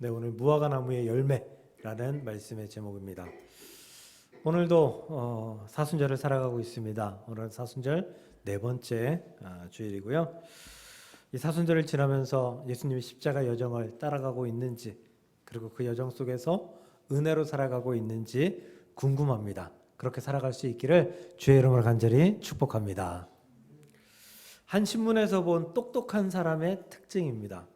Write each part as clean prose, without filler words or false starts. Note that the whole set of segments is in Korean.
네, 오늘 무화과 나무의 열매라는 말씀의 제목입니다. 오늘도 사순절을 살아가고 있습니다. 오늘 사순절 네 번째 주일이고요. 이 사순절을 지나면서 예수님이 십자가 여정을 따라가고 있는지, 그리고 그 여정 속에서 은혜로 살아가고 있는지 궁금합니다. 그렇게 살아갈 수 있기를 주의 이름으로 간절히 축복합니다. 한 신문에서 본 똑똑한 사람의 특징입니다.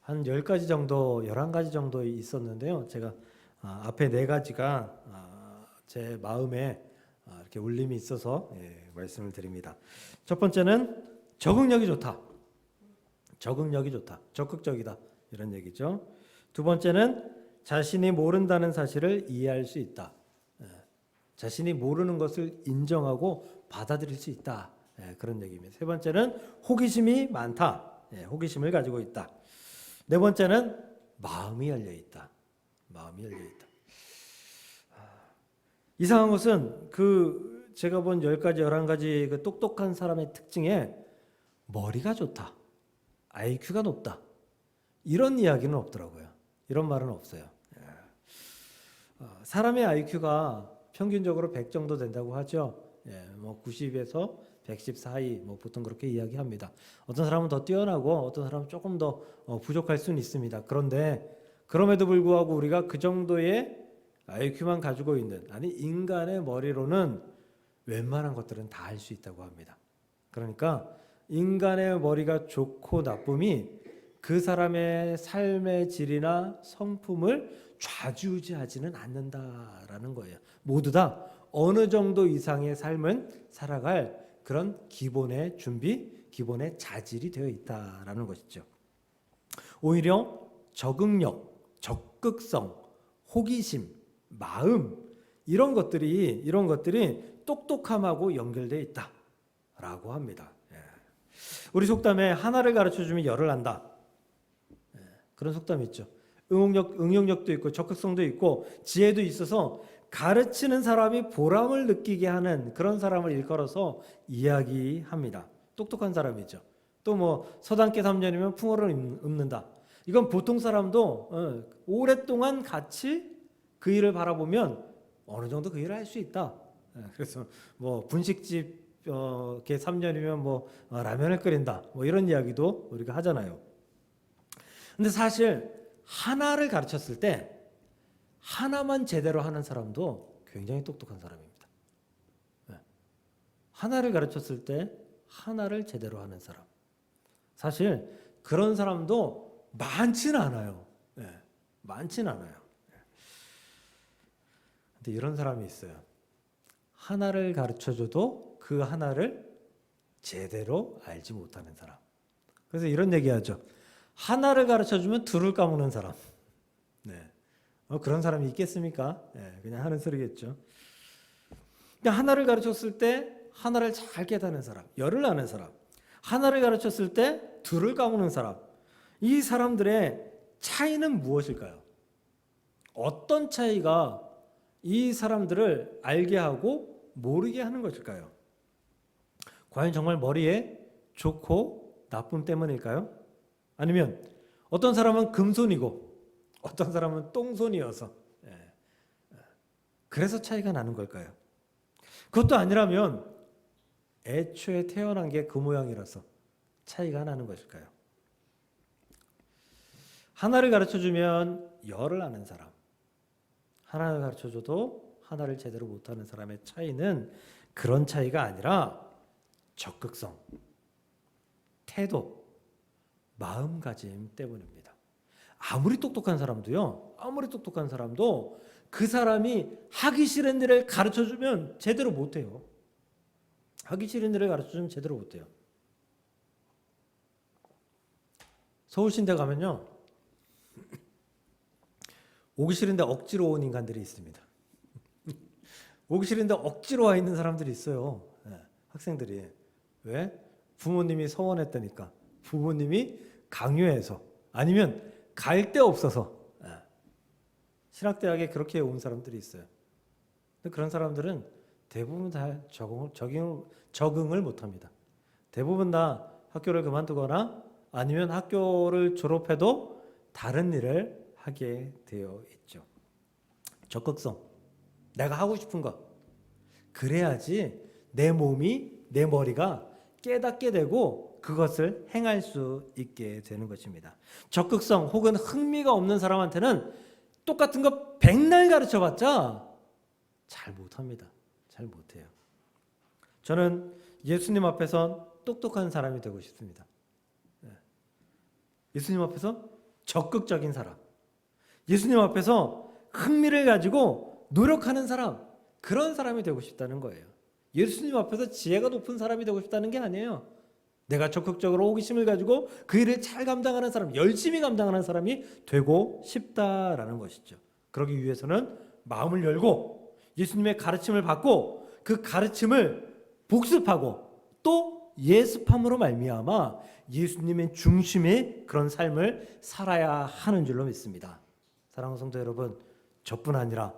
한 10가지 정도, 11가지 정도 있었는데요. 제가 앞에 4가지가 제 마음에 이렇게 울림이 있어서 말씀을 드립니다. 첫 번째는 적응력이 좋다. 적응력이 좋다. 적극적이다. 이런 얘기죠. 두 번째는 자신이 모른다는 사실을 이해할 수 있다. 자신이 모르는 것을 인정하고 받아들일 수 있다. 그런 얘기입니다. 세 번째는 호기심이 많다. 호기심을 가지고 있다. 네 번째는 마음이 열려 있다. 마음이 열려 있다. 이상한 것은 제가 본 10가지, 11가지 그 똑똑한 사람의 특징에 머리가 좋다. IQ가 높다. 이런 이야기는 없더라고요. 이런 말은 없어요. 사람의 IQ가 평균적으로 100 정도 된다고 하죠. 90에서 110 사이 보통 그렇게 이야기합니다. 어떤 사람은 더 뛰어나고 어떤 사람은 조금 더 부족할 수는 있습니다. 그런데 그럼에도 불구하고 우리가 그 정도의 IQ만 가지고 있는, 아니 인간의 머리로는 웬만한 것들은 다 할 수 있다고 합니다. 그러니까 인간의 머리가 좋고 나쁨이 그 사람의 삶의 질이나 성품을 좌지우지하지는 않는다라는 거예요. 모두 다 어느 정도 이상의 삶은 살아갈 그런 기본의 준비, 기본의 자질이 되어 있다라는 것이죠. 오히려 적응력, 적극성, 호기심, 마음 이런 것들이 똑똑함하고 연결되어 있다라고 합니다. 우리 속담에 하나를 가르쳐주면 열을 안다. 그런 속담이 있죠. 응용력도 있고 적극성도 있고 지혜도 있어서 가르치는 사람이 보람을 느끼게 하는 그런 사람을 일컬어서 이야기합니다. 똑똑한 사람이죠. 또 서당계 3년이면 풍어를 읊는다. 이건 보통 사람도 오랫동안 같이 그 일을 바라보면 어느 정도 그 일을 할 수 있다. 그래서 분식집 계 3년이면 라면을 끓인다. 이런 이야기도 우리가 하잖아요. 근데 사실 하나를 가르쳤을 때 하나만 제대로 하는 사람도 굉장히 똑똑한 사람입니다. 하나를 가르쳤을 때 하나를 제대로 하는 사람. 사실 그런 사람도 많지는 않아요. 많지는 않아요. 근데 이런 사람이 있어요. 하나를 가르쳐줘도 그 하나를 제대로 알지 못하는 사람. 그래서 이런 얘기하죠. 하나를 가르쳐주면 둘을 까먹는 사람. 그런 사람이 있겠습니까? 그냥 하는 소리겠죠. 하나를 가르쳤을 때 하나를 잘 깨닫는 사람, 열을 아는 사람, 하나를 가르쳤을 때 둘을 까먹는 사람. 이 사람들의 차이는 무엇일까요? 어떤 차이가 이 사람들을 알게 하고 모르게 하는 것일까요? 과연 정말 머리에 좋고 나쁨 때문일까요? 아니면 어떤 사람은 금손이고 어떤 사람은 똥손이어서 그래서 차이가 나는 걸까요? 그것도 아니라면 애초에 태어난 게 그 모양이라서 차이가 나는 것일까요? 하나를 가르쳐주면 열을 아는 사람, 하나를 가르쳐줘도 하나를 제대로 못하는 사람의 차이는 그런 차이가 아니라 적극성, 태도, 마음가짐 때문입니다. 아무리 똑똑한 사람도 그 사람이 하기 싫은 일을 가르쳐주면 제대로 못해요. 하기 싫은 일을 가르쳐주면 제대로 못해요. 서울신대 가면요, 오기 싫은데 억지로 온 인간들이 있습니다. 오기 싫은데 억지로 와 있는 사람들이 있어요. 학생들이. 왜? 부모님이 서원했다니까. 부모님이 강요해서, 아니면 갈 데 없어서. 신학대학에 그렇게 온 사람들이 있어요. 근데 그런 사람들은 대부분 다 적응을 못합니다. 대부분 다 학교를 그만두거나 아니면 학교를 졸업해도 다른 일을 하게 되어 있죠. 적극성, 내가 하고 싶은 거, 그래야지 내 몸이, 내 머리가 깨닫게 되고 그것을 행할 수 있게 되는 것입니다. 적극성 혹은 흥미가 없는 사람한테는 똑같은 거 백날 가르쳐봤자 잘 못합니다. 잘 못해요. 저는 예수님 앞에서 똑똑한 사람이 되고 싶습니다. 예수님 앞에서 적극적인 사람, 예수님 앞에서 흥미를 가지고 노력하는 사람, 그런 사람이 되고 싶다는 거예요. 예수님 앞에서 지혜가 높은 사람이 되고 싶다는 게 아니에요. 내가 적극적으로 호기심을 가지고 그 일을 잘 감당하는 사람, 열심히 감당하는 사람이 되고 싶다라는 것이죠. 그러기 위해서는 마음을 열고 예수님의 가르침을 받고 그 가르침을 복습하고 또 예습함으로 말미암아 예수님의 중심의 그런 삶을 살아야 하는 줄로 믿습니다. 사랑하는 성도 여러분, 저뿐 아니라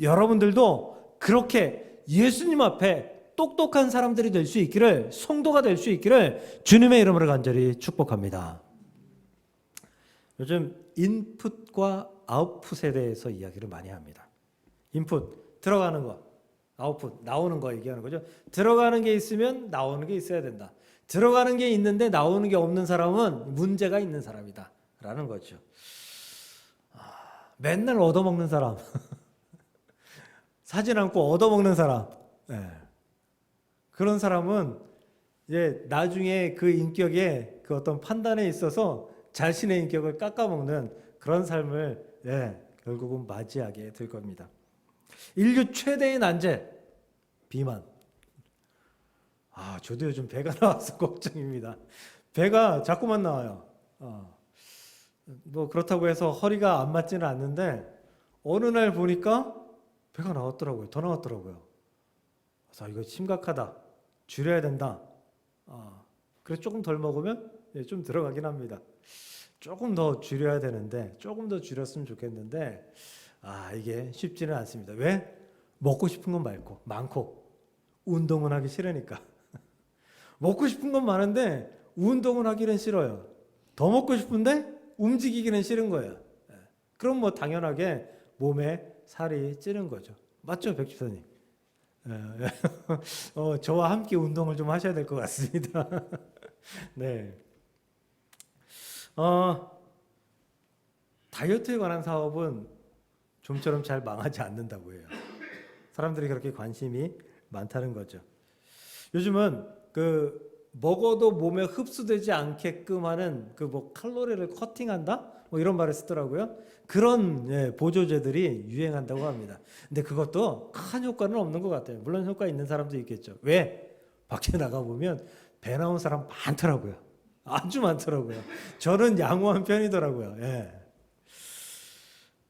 여러분들도 그렇게 예수님 앞에 똑똑한 사람들이 될 수 있기를, 성도가 될 수 있기를 주님의 이름으로 간절히 축복합니다. 요즘 인풋과 아웃풋에 대해서 이야기를 많이 합니다. 인풋, 들어가는 거, 아웃풋, 나오는 거 얘기하는 거죠. 들어가는 게 있으면 나오는 게 있어야 된다. 들어가는 게 있는데 나오는 게 없는 사람은 문제가 있는 사람이다 라는 거죠. 맨날 얻어먹는 사람 사지 않고 얻어먹는 사람, 그런 사람은 이제 나중에 그 인격의 그 어떤 판단에 있어서 자신의 인격을 깎아먹는 그런 삶을 결국은 맞이하게 될 겁니다. 인류 최대의 난제, 비만. 저도 요즘 배가 나와서 걱정입니다. 배가 자꾸만 나와요. 뭐 그렇다고 해서 허리가 안 맞지는 않는데 어느 날 보니까 배가 나왔더라고요. 더 나왔더라고요. 그래서 이거 심각하다. 줄여야 된다. 그래서 조금 덜 먹으면 좀 들어가긴 합니다. 조금 더 줄여야 되는데, 조금 더 줄였으면 좋겠는데 이게 쉽지는 않습니다. 왜? 먹고 싶은 건 많고 운동은 하기 싫으니까. 먹고 싶은 건 많은데 운동은 하기는 싫어요. 더 먹고 싶은데 움직이기는 싫은 거예요. 그럼 뭐 당연하게 몸에 살이 찌는 거죠. 맞죠, 백집사님? 저와 함께 운동을 좀 하셔야 될 것 같습니다. 네. 다이어트에 관한 사업은 좀처럼 잘 망하지 않는다고 해요. 사람들이 그렇게 관심이 많다는 거죠. 요즘은 먹어도 몸에 흡수되지 않게끔 하는 칼로리를 커팅한다? 뭐 이런 말을 쓰더라고요. 그런 보조제들이 유행한다고 합니다. 근데 그것도 큰 효과는 없는 것 같아요. 물론 효과 있는 사람도 있겠죠. 왜? 밖에 나가보면 배 나온 사람 많더라고요. 아주 많더라고요. 저는 양호한 편이더라고요.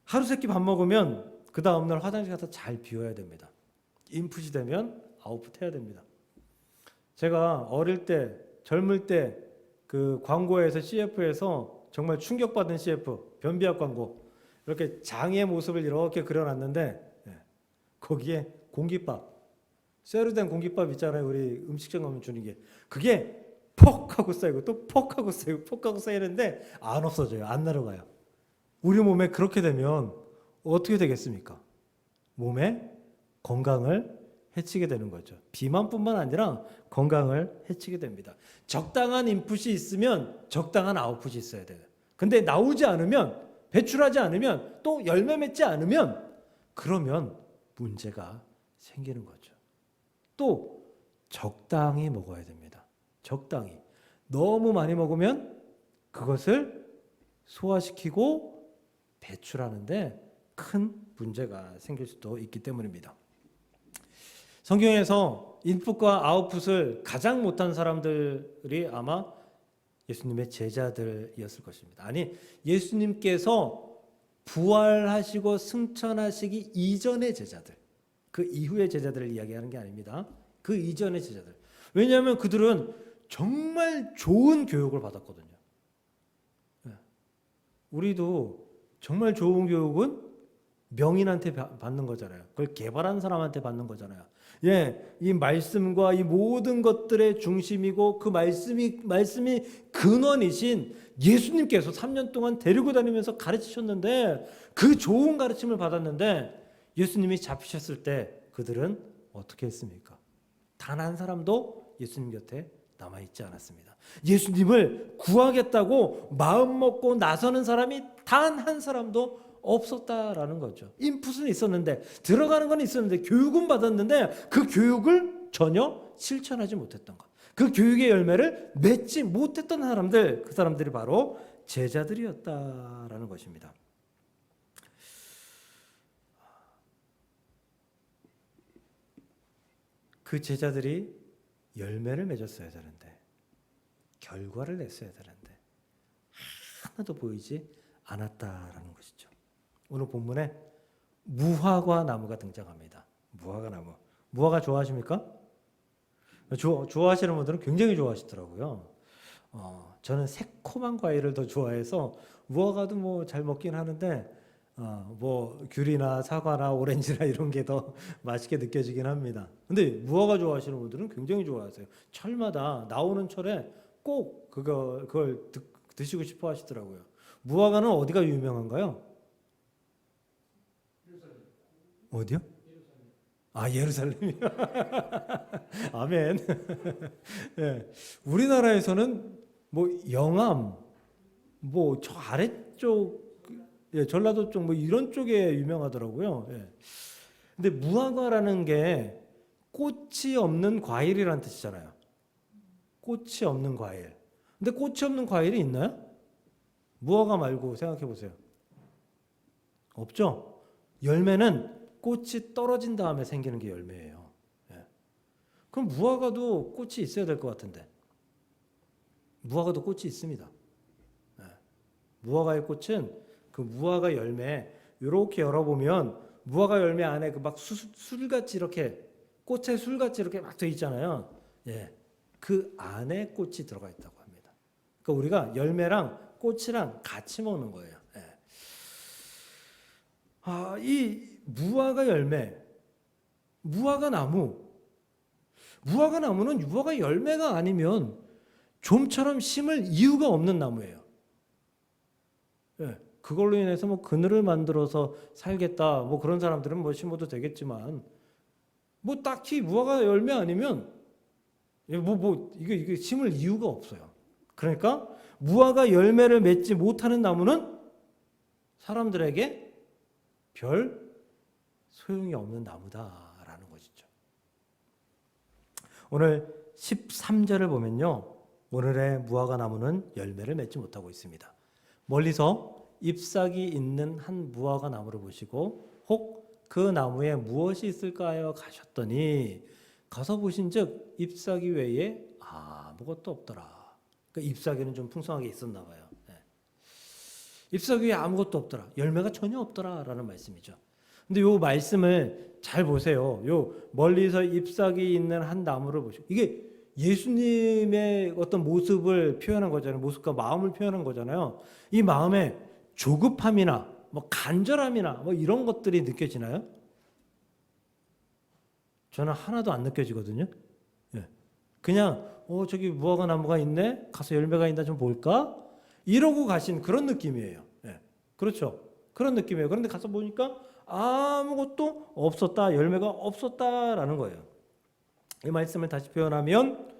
하루 세끼 밥 먹으면 그 다음날 화장실 가서 잘 비워야 됩니다. 인풋이 되면 아웃풋 해야 됩니다. 제가 어릴 때, 젊을 때 그 광고에서 CF에서 정말 충격받은 CF, 변비약 광고, 이렇게 장의 모습을 이렇게 그려놨는데 거기에 공깃밥, 쇠로 된 공깃밥 있잖아요. 우리 음식점 가면 주는 게. 그게 퍽 하고 쌓이고 또 퍽 하고 쌓이고 퍽 하고 쌓이는데 안 없어져요. 안 날아가요. 우리 몸에 그렇게 되면 어떻게 되겠습니까? 몸에 건강을 해치게 되는 거죠. 비만뿐만 아니라 건강을 해치게 됩니다. 적당한 인풋이 있으면 적당한 아웃풋이 있어야 돼요. 근데 나오지 않으면, 배출하지 않으면, 또 열매 맺지 않으면 그러면 문제가 생기는 거죠. 또 적당히 먹어야 됩니다. 적당히. 너무 많이 먹으면 그것을 소화시키고 배출하는데 큰 문제가 생길 수도 있기 때문입니다. 성경에서 인풋과 아웃풋을 가장 못한 사람들이 아마 예수님의 제자들이었을 것입니다. 아니, 예수님께서 부활하시고 승천하시기 이전의 제자들, 그 이후의 제자들을 이야기하는 게 아닙니다. 그 이전의 제자들. 왜냐하면 그들은 정말 좋은 교육을 받았거든요. 우리도 정말 좋은 교육은 명인한테 받는 거잖아요. 그걸 개발한 사람한테 받는 거잖아요. 예, 이 말씀과 이 모든 것들의 중심이고 그 말씀이 근원이신 예수님께서 3년 동안 데리고 다니면서 가르치셨는데 그 좋은 가르침을 받았는데 예수님이 잡히셨을 때 그들은 어떻게 했습니까? 단 한 사람도 예수님 곁에 남아있지 않았습니다. 예수님을 구하겠다고 마음 먹고 나서는 사람이 단 한 사람도 없었다라는 거죠. 인풋은 있었는데 들어가는 건 있었는데 교육은 받았는데 그 교육을 전혀 실천하지 못했던 것. 그 교육의 열매를 맺지 못했던 사람들, 그 사람들이 바로 제자들이었다라는 것입니다. 그 제자들이 열매를 맺었어야 되는데 결과를 냈어야 되는데 하나도 보이지 않았다라는 것이죠. 오늘 본문에 무화과 나무가 등장합니다. 무화과 나무. 무화과 좋아하십니까? 좋아하시는 분들은 굉장히 좋아하시더라고요. 저는 새콤한 과일을 더 좋아해서 무화과도 뭐 잘 먹긴 하는데 뭐 귤이나 사과나 오렌지나 이런 게 더 맛있게 느껴지긴 합니다. 근데 무화과 좋아하시는 분들은 굉장히 좋아하세요. 철마다 나오는 철에 꼭 그걸 드시고 싶어 하시더라고요. 무화과는 어디가 유명한가요? 어디요? 아, 예루살렘이요. 아멘. 예. 우리나라에서는 뭐 영암, 뭐 저 아래쪽, 예, 전라도 쪽 뭐 이런 쪽에 유명하더라고요. 예. 근데 무화과라는 게 꽃이 없는 과일이라는 뜻이잖아요. 꽃이 없는 과일. 근데 꽃이 없는 과일이 있나요? 무화과 말고 생각해 보세요. 없죠? 열매는 꽃이 떨어진 다음에 생기는 게 열매예요. 예. 그럼 무화과도 꽃이 있어야 될 것 같은데. 무화과도 꽃이 있습니다. 예. 무화과의 꽃은 그 무화과 열매 이렇게 열어보면 무화과 열매 안에 그 막 술같이 이렇게 꽃의 술같이 이렇게 막 돼 있잖아요. 예. 그 안에 꽃이 들어가 있다고 합니다. 그러니까 우리가 열매랑 꽃이랑 같이 먹는 거예요. 예. 이 무화과 열매, 무화과 나무는 무화과 열매가 아니면 좀처럼 심을 이유가 없는 나무예요. 예, 그걸로 인해서 뭐 그늘을 만들어서 살겠다, 뭐 그런 사람들은 뭐 심어도 되겠지만, 뭐 딱히 무화과 열매 아니면 이게 심을 이유가 없어요. 그러니까 무화과 열매를 맺지 못하는 나무는 사람들에게 별 소용이 없는 나무다라는 것이죠. 오늘 13절을 보면요. 오늘의 무화과 나무는 열매를 맺지 못하고 있습니다. 멀리서 잎사귀 있는 한 무화과 나무를 보시고 혹 그 나무에 무엇이 있을까요? 가셨더니 가서 보신즉 잎사귀 외에 아무것도 없더라. 그러니까 잎사귀는 좀 풍성하게 있었나 봐요. 네. 잎사귀 외에 아무것도 없더라. 열매가 전혀 없더라라는 말씀이죠. 근데 요 말씀을 잘 보세요. 요 멀리서 잎사귀 있는 한 나무를 보시고 이게 예수님의 어떤 모습을 표현한 거잖아요. 모습과 마음을 표현한 거잖아요. 이 마음에 조급함이나 뭐 간절함이나 뭐 이런 것들이 느껴지나요? 저는 하나도 안 느껴지거든요. 예. 그냥 저기 무화과 나무가 있네. 가서 열매가 있나 좀 볼까? 이러고 가신 그런 느낌이에요. 예. 그렇죠. 그런 느낌이에요. 그런데 가서 보니까 아무것도 없었다. 열매가 없었다라는 거예요. 이 말씀을 다시 표현하면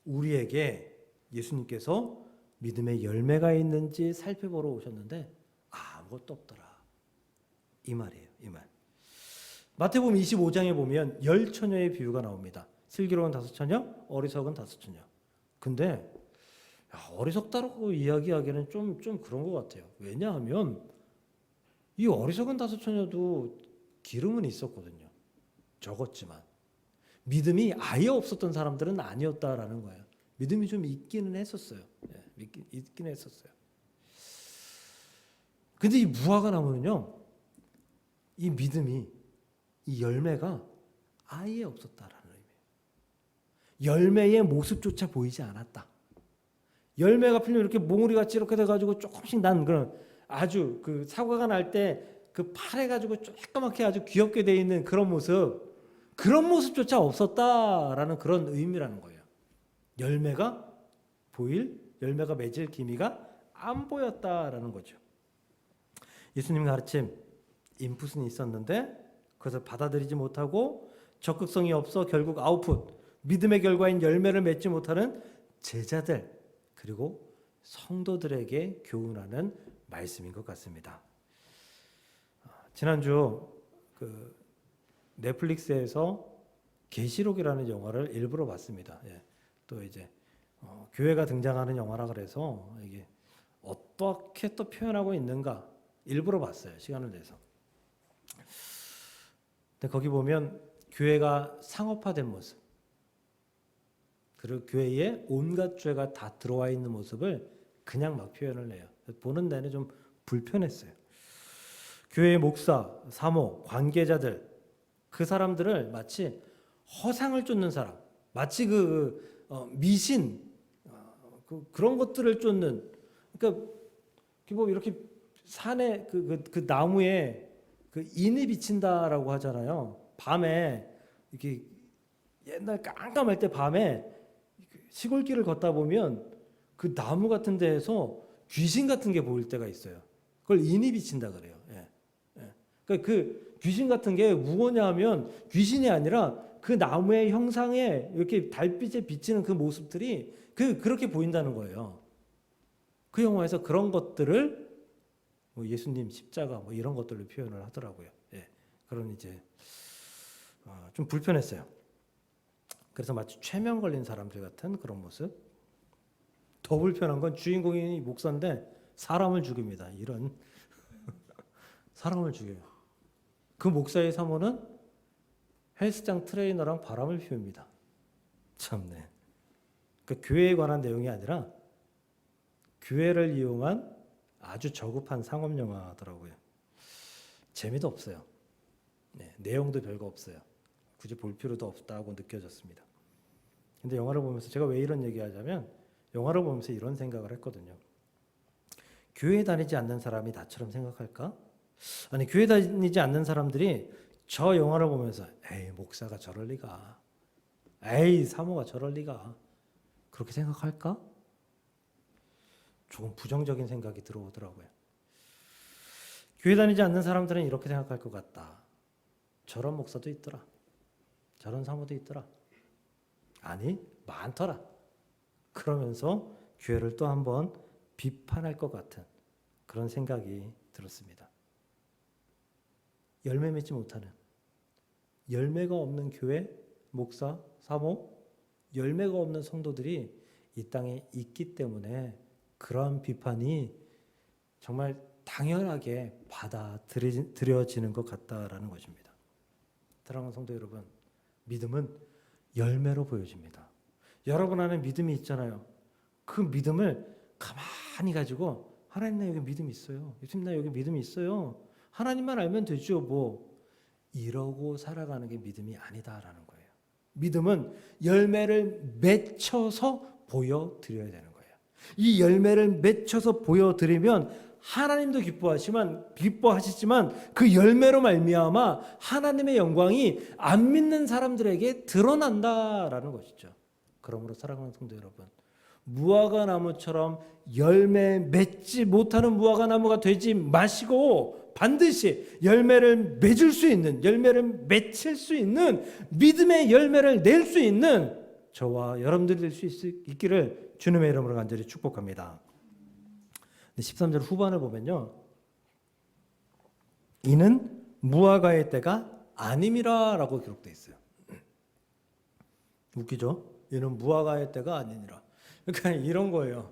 우리에게 예수님께서 믿음의 열매가 있는지 살펴보러 오셨는데 아무것도 없더라. 이 말이에요. 이 말. 마태복음 25장에 보면 10처녀의 비유가 나옵니다. 슬기로운 5처녀, 어리석은 5처녀. 근데 어리석다고 이야기하기는 좀 그런 것 같아요. 왜냐하면 이 어리석은 5처녀도 기름은 있었거든요. 적었지만 믿음이 아예 없었던 사람들은 아니었다라는 거예요. 믿음이 좀 있기는 했었어요. 네, 있긴 했었어요. 근데 이 무화과 나무는요, 이 믿음이, 이 열매가 아예 없었다라는 의미예요. 열매의 모습조차 보이지 않았다. 열매가 풀리면 이렇게 몽우리 같이 이렇게 돼가지고 조금씩 난 그런 아주 그 사과가 날 때 그 파래가지고 조그맣게 아주 귀엽게 돼 있는 그런 모습조차 없었다라는 그런 의미라는 거예요. 열매가 열매가 맺을 기미가 안 보였다라는 거죠. 예수님 가르침, 인풋은 있었는데 그것을 받아들이지 못하고 적극성이 없어 결국 아웃풋, 믿음의 결과인 열매를 맺지 못하는 제자들, 그리고 성도들에게 교훈하는 말씀인 것 같습니다. 지난주 그 넷플릭스에서 계시록이라는 영화를 일부러 봤습니다. 예. 또 이제 교회가 등장하는 영화라 그래서 이게 어떻게 또 표현하고 있는가 일부러 봤어요. 시간을 내서. 근데 거기 보면 교회가 상업화된 모습, 그리고 교회에 온갖 죄가 다 들어와 있는 모습을 그냥 막 표현을 해요. 보는 내내 좀 불편했어요. 교회의 목사, 사모, 관계자들, 그 사람들을 마치 허상을 쫓는 사람, 마치 미신, 그런 것들을 쫓는, 그러니까 뭐 이렇게 산에 그 나무에 그 인이 비친다라고 하잖아요. 밤에 이렇게 옛날 깜깜할 때 밤에 시골길을 걷다 보면 그 나무 같은 데에서 귀신 같은 게 보일 때가 있어요. 그걸 인이 비친다 그래요. 예. 예. 그러니까 그 귀신 같은 게 무엇냐 하면 귀신이 아니라 그 나무의 형상에 이렇게 달빛에 비치는 그 모습들이 그렇게 보인다는 거예요. 그 영화에서 그런 것들을 뭐 예수님 십자가 뭐 이런 것들로 표현을 하더라고요. 예. 그런 이제 좀 불편했어요. 그래서 마치 최면 걸린 사람들 같은 그런 모습. 더 불편한 건 주인공이 목사인데 사람을 죽입니다. 이런 사람을 죽여요. 그 목사의 사모는 헬스장 트레이너랑 바람을 피웁니다. 참네. 그러니까 교회에 관한 내용이 아니라 교회를 이용한 아주 저급한 상업 영화더라고요. 재미도 없어요. 네, 내용도 별거 없어요. 굳이 볼 필요도 없다고 느껴졌습니다. 근데 영화를 보면서 제가 왜 이런 얘기하자면 영화를 보면서 이런 생각을 했거든요. 교회 다니지 않는 사람이 나처럼 생각할까? 아니 교회 다니지 않는 사람들이 저 영화를 보면서 에이 목사가 저럴 리가, 에이 사모가 저럴 리가 그렇게 생각할까? 조금 부정적인 생각이 들어오더라고요. 교회 다니지 않는 사람들은 이렇게 생각할 것 같다. 저런 목사도 있더라. 저런 사모도 있더라. 아니 많더라. 그러면서 교회를 또 한번 비판할 것 같은 그런 생각이 들었습니다. 열매 맺지 못하는, 열매가 없는 교회, 목사, 사모, 열매가 없는 성도들이 이 땅에 있기 때문에 그러한 비판이 정말 당연하게 받아들여지는 것 같다라는 것입니다. 사랑하는 성도 여러분, 믿음은 열매로 보여집니다. 여러분 안에 믿음이 있잖아요. 그 믿음을 가만히 가지고 하나님 나 여기 믿음이 있어요. 예수님 나 여기 믿음이 있어요. 하나님만 알면 되죠. 뭐 이러고 살아가는 게 믿음이 아니다라는 거예요. 믿음은 열매를 맺혀서 보여드려야 되는 거예요. 이 열매를 맺혀서 보여드리면 하나님도 기뻐하시지만 그 열매로 말미암아 하나님의 영광이 안 믿는 사람들에게 드러난다라는 것이죠. 그러므로 사랑하는 성도 여러분, 무화과 나무처럼 열매 맺지 못하는 무화과 나무가 되지 마시고 반드시 열매를 맺을 수 있는, 열매를 맺힐 수 있는 믿음의 열매를 낼 수 있는 저와 여러분들이 될 수 있기를 주님의 이름으로 간절히 축복합니다. 13절 후반을 보면요, 이는 무화과의 때가 아님이라 라고 기록되어 있어요. 웃기죠? 이는 무화과의 때가 아니니라. 그러니까 이런 거예요.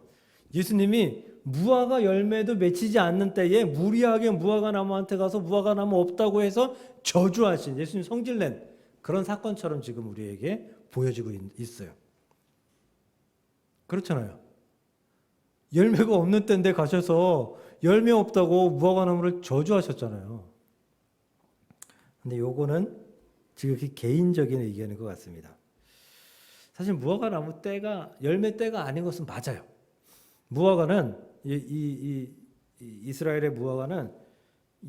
예수님이 무화과 열매도 맺히지 않는 때에 무리하게 무화과 나무한테 가서 무화과 나무 없다고 해서 저주하신, 예수님 성질낸 그런 사건처럼 지금 우리에게 보여지고 있어요. 그렇잖아요. 열매가 없는 때인데 가셔서 열매 없다고 무화과 나무를 저주하셨잖아요. 근데 요거는 지극히 개인적인 의견인 것 같습니다. 사실 무화과 나무 때가 열매 때가 아닌 것은 맞아요. 무화과는 이스라엘의 무화과는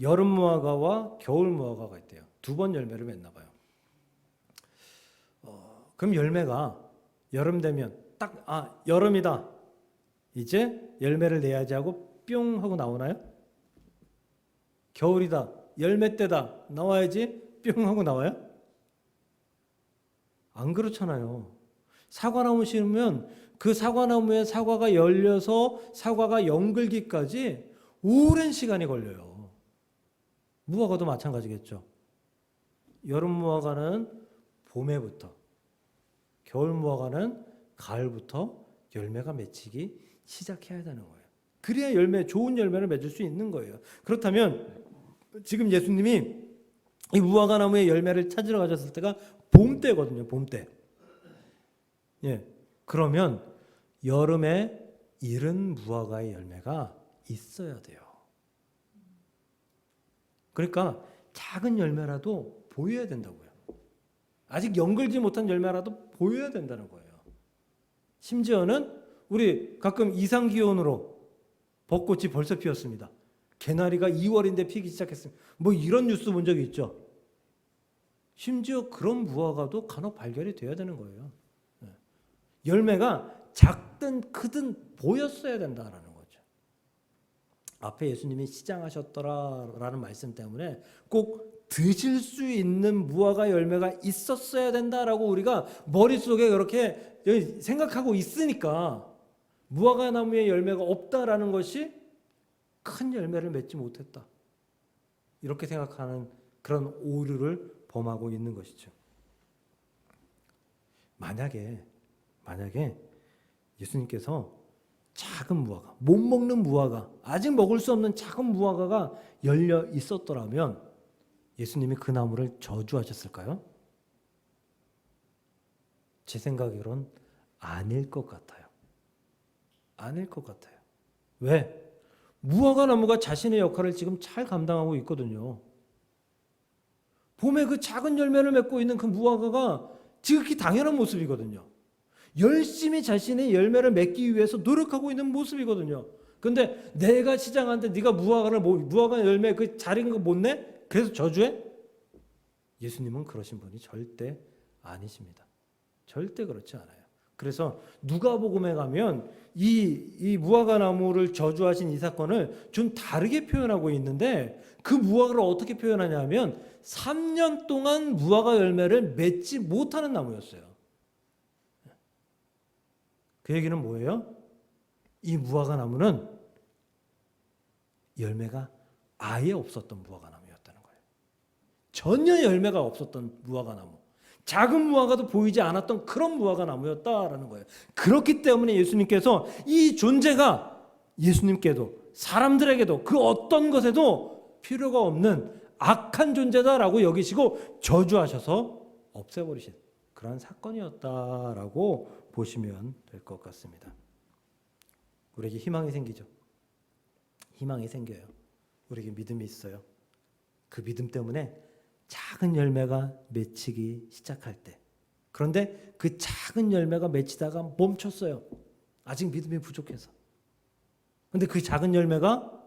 여름 무화과와 겨울 무화과가 있대요. 두 번 열매를 맺나 봐요. 그럼 열매가 여름 되면 딱 여름이다. 이제 열매를 내야지 하고 뿅 하고 나오나요? 겨울이다. 열매 때다. 나와야지 뿅 하고 나와요? 안 그렇잖아요. 사과나무 심으면 그 사과나무에 사과가 열려서 사과가 연글기까지 오랜 시간이 걸려요. 무화과도 마찬가지겠죠. 여름 무화과는 봄에부터, 겨울 무화과는 가을부터 열매가 맺히기 시작해야 되는 거예요. 그래야 좋은 열매를 맺을 수 있는 거예요. 그렇다면 지금 예수님이 이 무화과 나무의 열매를 찾으러 가셨을 때가 봄 때거든요. 봄 때. 예. 그러면 여름에 이른 무화과의 열매가 있어야 돼요. 그러니까 작은 열매라도 보여야 된다고요. 아직 연글지 못한 열매라도 보여야 된다는 거예요. 심지어는 우리 가끔 이상기온으로 벚꽃이 벌써 피었습니다. 개나리가 2월인데 피기 시작했습니다. 뭐 이런 뉴스 본 적이 있죠. 심지어 그런 무화과도 간혹 발견이 돼야 되는 거예요. 열매가 작든 크든 보였어야 된다라는 거죠. 앞에 예수님이 시장하셨더라라는 말씀 때문에 꼭 드실 수 있는 무화과 열매가 있었어야 된다라고 우리가 머릿속에 그렇게 생각하고 있으니까 무화과 나무에 열매가 없다라는 것이 큰 열매를 맺지 못했다. 이렇게 생각하는 그런 오류를 범하고 있는 것이죠. 만약에 예수님께서 작은 무화과, 못 먹는 무화과, 아직 먹을 수 없는 작은 무화과가 열려 있었더라면 예수님이 그 나무를 저주하셨을까요? 제 생각으론 아닐 것 같아요. 아닐 것 같아요. 왜? 무화과 나무가 자신의 역할을 지금 잘 감당하고 있거든요. 봄에 그 작은 열매를 맺고 있는 그 무화과가 지극히 당연한 모습이거든요. 열심히 자신의 열매를 맺기 위해서 노력하고 있는 모습이거든요. 그런데 내가 시장하는데 네가 무화과 열매 그 자린 거 못 내? 그래서 저주해? 예수님은 그러신 분이 절대 아니십니다. 절대 그렇지 않아요. 그래서 누가복음에 가면 이 무화과 나무를 저주하신 이 사건을 좀 다르게 표현하고 있는데 그 무화과를 어떻게 표현하냐면 3년 동안 무화과 열매를 맺지 못하는 나무였어요. 그 얘기는 뭐예요? 이 무화과 나무는 열매가 아예 없었던 무화과 나무였다는 거예요. 전혀 열매가 없었던 무화과 나무. 작은 무화과도 보이지 않았던 그런 무화과 나무였다라는 거예요. 그렇기 때문에 예수님께서 이 존재가 예수님께도 사람들에게도 그 어떤 것에도 필요가 없는 악한 존재다라고 여기시고 저주하셔서 없애버리신 그런 사건이었다라고 보시면 될 것 같습니다. 우리에게 희망이 생기죠. 희망이 생겨요. 우리에게 믿음이 있어요. 그 믿음 때문에 작은 열매가 맺히기 시작할 때, 그런데 그 작은 열매가 맺히다가 멈췄어요. 아직 믿음이 부족해서. 그런데 그 작은 열매가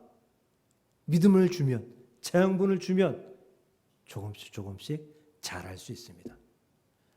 믿음을 주면, 재앙분을 주면 조금씩 자랄 수 있습니다.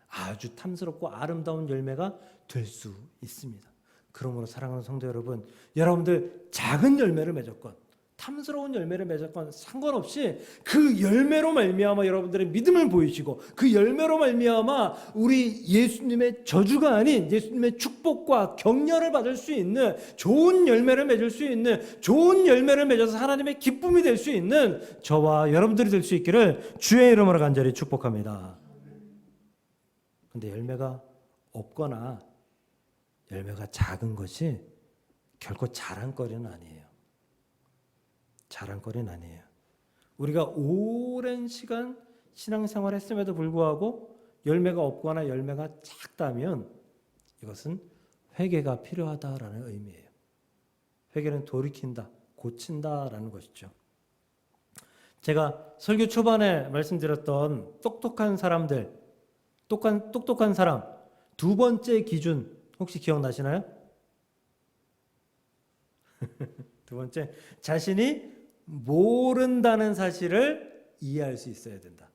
아주 탐스럽고 아름다운 열매가 될 수 있습니다. 그러므로 사랑하는 성도 여러분, 여러분들 작은 열매를 맺었건 탐스러운 열매를 맺었건 상관없이 그 열매로 말미암아 여러분들의 믿음을 보이시고 그 열매로 말미암아 우리 예수님의 저주가 아닌 예수님의 축복과 격려를 받을 수 있는 좋은 열매를 맺을 수 있는 좋은 열매를 맺어서 하나님의 기쁨이 될 수 있는 저와 여러분들이 될 수 있기를 주의 이름으로 간절히 축복합니다. 근데 열매가 없거나 열매가 작은 것이 결코 자랑거리는 아니에요. 자랑거리는 아니에요. 우리가 오랜 시간 신앙생활을 했음에도 불구하고 열매가 없거나 열매가 작다면 이것은 회개가 필요하다라는 의미예요. 회개는 돌이킨다, 고친다라는 것이죠. 제가 설교 초반에 말씀드렸던 똑똑한 사람들, 똑똑한 사람 두 번째 기준 혹시 기억나시나요? 두 번째, 자신이 모른다는 사실을 이해할 수 있어야 된다.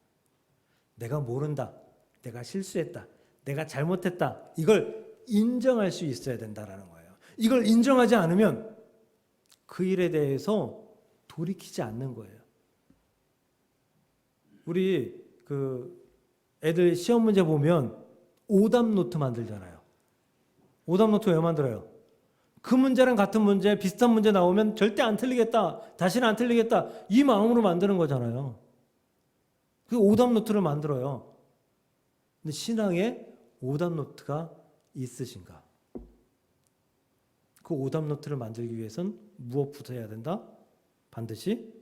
내가 모른다. 내가 실수했다. 내가 잘못했다. 이걸 인정할 수 있어야 된다라는 거예요. 이걸 인정하지 않으면 그 일에 대해서 돌이키지 않는 거예요. 우리 애들 시험 문제 보면 오답 노트 만들잖아요. 오답 노트 왜 만들어요? 그 문제랑 같은 문제, 비슷한 문제 나오면 절대 안 틀리겠다, 다시는 안 틀리겠다, 이 마음으로 만드는 거잖아요. 그 오답 노트를 만들어요. 근데 신앙에 오답 노트가 있으신가? 그 오답 노트를 만들기 위해선 무엇부터 해야 된다? 반드시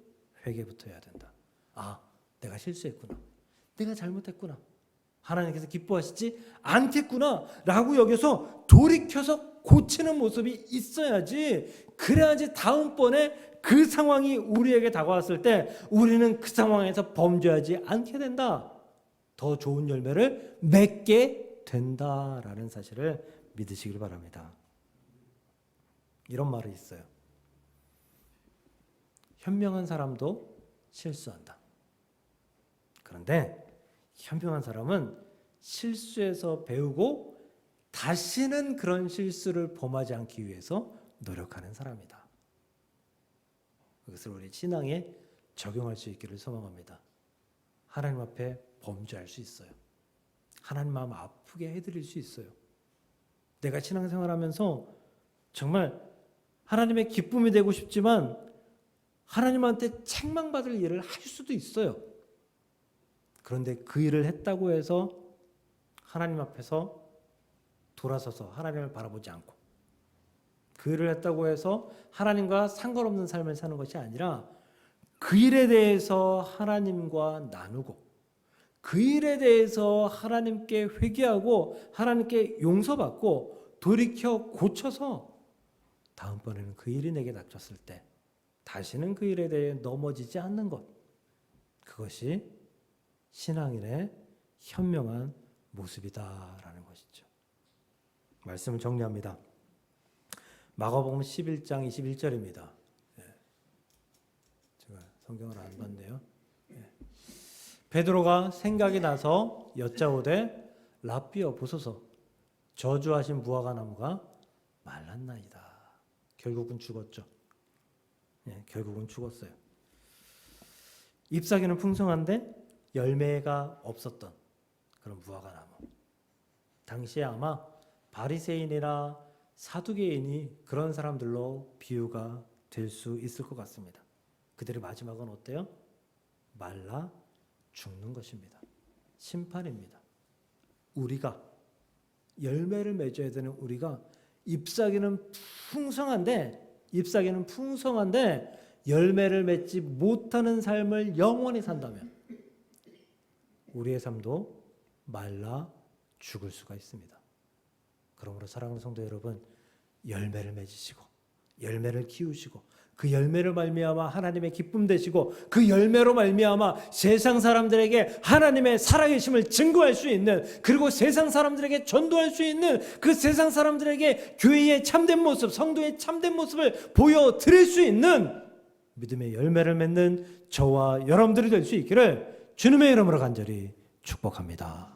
회개부터 해야 된다. 아, 내가 실수했구나. 내가 잘못했구나. 하나님께서 기뻐하시지 않겠구나 라고 여겨서 돌이켜서 고치는 모습이 있어야지, 그래야지 다음번에 그 상황이 우리에게 다가왔을 때 우리는 그 상황에서 범죄하지 않게 된다. 더 좋은 열매를 맺게 된다라는 사실을 믿으시길 바랍니다. 이런 말이 있어요. 현명한 사람도 실수한다. 그런데 현명한 사람은 실수에서 배우고 다시는 그런 실수를 범하지 않기 위해서 노력하는 사람이다. 그것을 우리 신앙에 적용할 수 있기를 소망합니다. 하나님 앞에 범죄할 수 있어요. 하나님 마음 아프게 해드릴 수 있어요. 내가 신앙생활하면서 정말 하나님의 기쁨이 되고 싶지만 하나님한테 책망받을 일을 할 수도 있어요. 그런데 그 일을 했다고 해서 하나님 앞에서 돌아서서 하나님을 바라보지 않고, 그 일을 했다고 해서 하나님과 상관없는 삶을 사는 것이 아니라 그 일에 대해서 하나님과 나누고, 그 일에 대해서 하나님께 회개하고 하나님께 용서받고 돌이켜 고쳐서 다음번에는 그 일이 내게 닥쳤을 때 다시는 그 일에 대해 넘어지지 않는 것, 그것이 신앙인의 현명한 모습이다라는 것이죠. 말씀을 정리합니다. 마가복음 11장 21절입니다. 제가 성경을 안 봤네요. 베드로가 생각이 나서 여짜오되 랍비여 보소서, 저주하신 무화과 나무가 말랐나이다. 결국은 죽었죠. 결국은 죽었어요. 잎사귀는 풍성한데 열매가 없었던 그런 무화과 나무. 당시에 아마 바리새인이나 사두개인이 그런 사람들로 비유가 될 수 있을 것 같습니다. 그들의 마지막은 어때요? 말라 죽는 것입니다. 심판입니다. 우리가 열매를 맺어야 되는 우리가 잎사귀는 풍성한데 열매를 맺지 못하는 삶을 영원히 산다면 우리의 삶도 말라 죽을 수가 있습니다. 그러므로 사랑하는 성도 여러분, 열매를 맺으시고 열매를 키우시고 그 열매로 말미암아 하나님의 기쁨 되시고 그 열매로 말미암아 세상 사람들에게 하나님의 살아계심을 증거할 수 있는, 그리고 세상 사람들에게 전도할 수 있는, 그 세상 사람들에게 교회의 참된 모습, 성도의 참된 모습을 보여드릴 수 있는 믿음의 열매를 맺는 저와 여러분들이 될 수 있기를 주님의 이름으로 간절히 축복합니다.